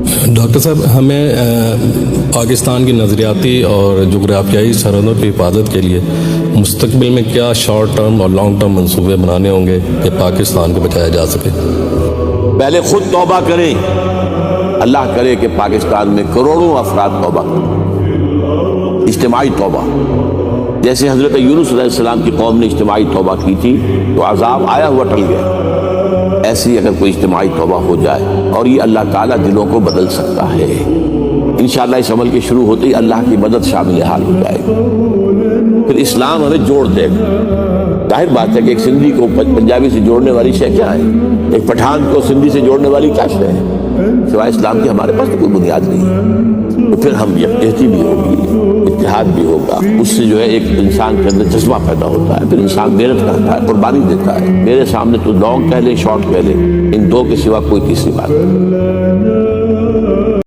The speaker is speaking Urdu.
ڈاکٹر صاحب، ہمیں پاکستان کی نظریاتی اور جغرافیائی سرحدوں کی حفاظت کے لیے مستقبل میں کیا شارٹ ٹرم اور لانگ ٹرم منصوبے بنانے ہوں گے کہ پاکستان کو بچایا جا سکے؟ پہلے خود توبہ کریں، اللہ کرے کہ پاکستان میں کروڑوں افراد توبہ کریں، اجتماعی توبہ، جیسے حضرت یونس علیہ السلام کی قوم نے اجتماعی توبہ کی تھی تو عذاب آیا ہوا ٹل گیا۔ ایسی اگر کوئی اجتماعی توبہ ہو جائے، اور یہ اللہ تعالیٰ دلوں کو بدل سکتا ہے، انشاءاللہ اس عمل کے شروع ہوتے ہی اللہ کی مدد شامل حال ہو جائے گی، پھر اسلام ہمیں جوڑ دے گا۔ ظاہر بات ہے کہ ایک سندھی کو پنجابی سے جوڑنے والی شے کیا ہے، ایک پٹھان کو سندھی سے جوڑنے والی کیا شے ہے، سوائے اسلام کی ہمارے پاس تو کوئی بنیاد نہیں ہے۔ تو پھر ہم یکجہتی بھی ہوگی، اتحاد بھی ہوگا، اس سے جو ہے ایک انسان کے اندر جذبہ پیدا ہوتا ہے، پھر انسان محنت کرتا ہے، قربانی دیتا ہے۔ میرے سامنے تو لانگ کہہ لے شارٹ کہہ لے، ان دو کے سوا کوئی تیسری بات نہیں۔